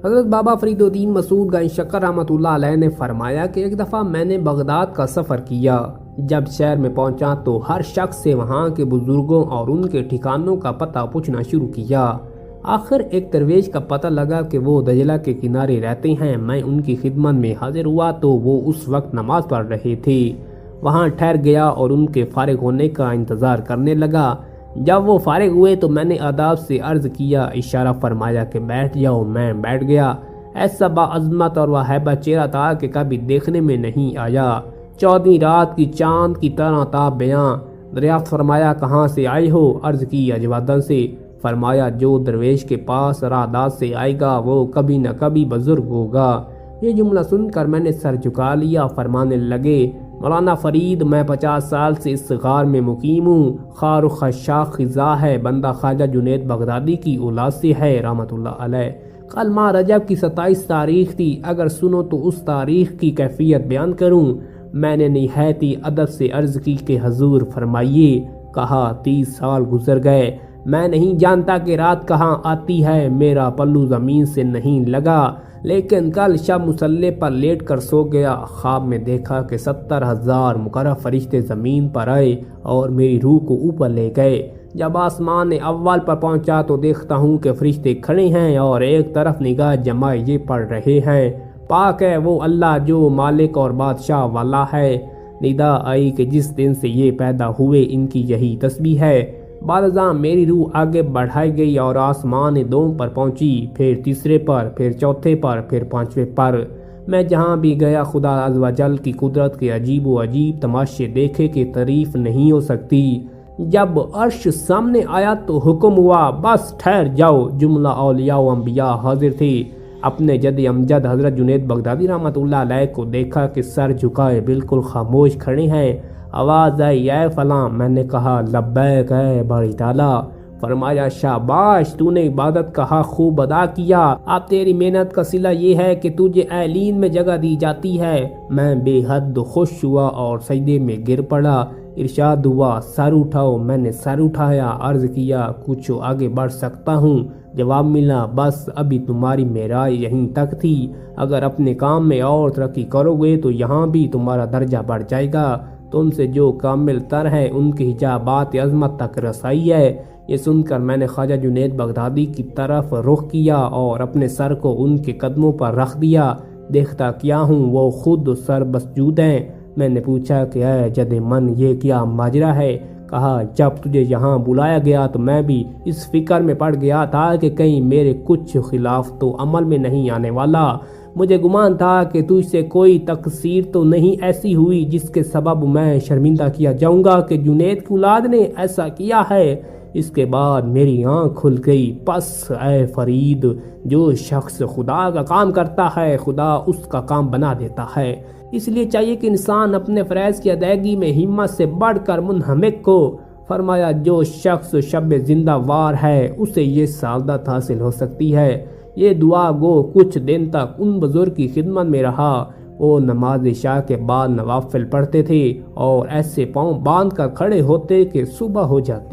حضرت بابا فرید الدین مسعود گنج شکر رحمۃ اللہ علیہ نے فرمایا کہ ایک دفعہ میں نے بغداد کا سفر کیا۔ جب شہر میں پہنچا تو ہر شخص سے وہاں کے بزرگوں اور ان کے ٹھکانوں کا پتہ پوچھنا شروع کیا۔ آخر ایک درویش کا پتہ لگا کہ وہ دجلہ کے کنارے رہتے ہیں۔ میں ان کی خدمت میں حاضر ہوا تو وہ اس وقت نماز پڑھ رہے تھے۔ وہاں ٹھہر گیا اور ان کے فارغ ہونے کا انتظار کرنے لگا۔ جب وہ فارغ ہوئے تو میں نے آداب سے عرض کیا، اشارہ فرمایا کہ بیٹھ جاؤ۔ میں بیٹھ گیا۔ ایسا باعظمت اور ہیبت چہرہ تھا کہ کبھی دیکھنے میں نہیں آیا۔ 14ویں رات کی چاند کی طرح تھا بیاں۔ دریافت فرمایا، کہاں سے آئے ہو؟ عرض کی، اجوادن سے۔ فرمایا، جو درویش کے پاس راہداز سے آئے گا وہ کبھی نہ کبھی بزرگ ہوگا۔ یہ جملہ سن کر میں نے سر جھکا لیا۔ فرمانے لگے، مولانا فرید، میں 50 سال سے اس غار میں مقیم ہوں۔ خار و خشاک خزاں ہے، بندہ خواجہ جنید بغدادی کی اولاد سے ہے رحمۃ اللہ علیہ۔ کل ماہ رجب کی 27 تاریخ تھی۔ اگر سنو تو اس تاریخ کی کیفیت بیان کروں۔ میں نے نہایتی ادب سے عرض کی کہ حضور فرمائیے۔ کہا، 30 سال گزر گئے، میں نہیں جانتا کہ رات کہاں آتی ہے، میرا پلو زمین سے نہیں لگا، لیکن کل شب مصلے پر لیٹ کر سو گیا۔ خواب میں دیکھا کہ 70,000 مقرب فرشتے زمین پر آئے اور میری روح کو اوپر لے گئے۔ جب آسمان اول پر پہنچا تو دیکھتا ہوں کہ فرشتے کھڑے ہیں اور ایک طرف نگاہ جمائے یہ پڑھ رہے ہیں، پاک ہے وہ اللہ جو مالک اور بادشاہ والا ہے۔ ندا آئی کہ جس دن سے یہ پیدا ہوئے ان کی یہی تسبیح ہے۔ بعد ازاں میری روح آگے بڑھائی گئی اور آسمان دوم پر پہنچی، پھر تیسرے پر، پھر چوتھے پر، پھر 5ویں پر۔ میں جہاں بھی گیا خدا عز و جل کی قدرت کے عجیب و عجیب تماشے دیکھے کہ تعریف نہیں ہو سکتی۔ جب عرش سامنے آیا تو حکم ہوا، بس ٹھہر جاؤ۔ جملہ اولیاء و انبیاء حاضر تھے۔ اپنے جد امجد حضرت جنید بغدادی رحمۃ اللہ علیہ کو دیکھا کہ سر جھکائے بالکل خاموش کھڑے ہیں۔ آواز آئی، اے فلاں۔ میں نے کہا، لبیک اے باری تعالیٰ۔ فرمایا، شاباش، تو نے عبادت کا حق خوب ادا کیا۔ اب تیری محنت کا صلہ یہ ہے کہ تجھے اہلین میں جگہ دی جاتی ہے۔ میں بے حد خوش ہوا اور سجدے میں گر پڑا۔ ارشاد ہوا، سر اٹھاؤ۔ میں نے سر اٹھایا، عرض کیا، کچھ آگے بڑھ سکتا ہوں؟ جواب ملا، بس ابھی تمہاری معراج یہیں تک تھی، اگر اپنے کام میں اور ترقی کرو گے تو یہاں بھی تمہارا درجہ بڑھ جائے گا۔ تم سے جو کامل تر ہے ان کی حجابات عظمت تک رسائی ہے۔ یہ سن کر میں نے خواجہ جنید بغدادی کی طرف رخ کیا اور اپنے سر کو ان کے قدموں پر رکھ دیا۔ دیکھتا کیا ہوں، وہ خود سر مسجود ہیں۔ میں نے پوچھا کہ اے جد من، یہ کیا ماجرا ہے؟ کہا، جب تجھے یہاں بلایا گیا تو میں بھی اس فکر میں پڑ گیا تھا کہ کہیں میرے کچھ خلاف تو عمل میں نہیں آنے والا۔ مجھے گمان تھا کہ تجھ سے کوئی تقصیر تو نہیں ایسی ہوئی جس کے سبب میں شرمندہ کیا جاؤں گا کہ جنید کی اولاد نے ایسا کیا ہے۔ اس کے بعد میری آنکھ کھل گئی۔ پس اے فرید، جو شخص خدا کا کام کرتا ہے خدا اس کا کام بنا دیتا ہے۔ اس لیے چاہیے کہ انسان اپنے فرائض کی ادائیگی میں ہمت سے بڑھ کر منہمک ہو۔ فرمایا، جو شخص شب زندہ وار ہے اسے یہ سعادت حاصل ہو سکتی ہے۔ یہ دعا گو کچھ دن تک ان بزرگ کی خدمت میں رہا۔ وہ نماز عشاء کے بعد نوافل پڑھتے تھے اور ایسے پاؤں باندھ کر کھڑے ہوتے کہ صبح ہو جاتی۔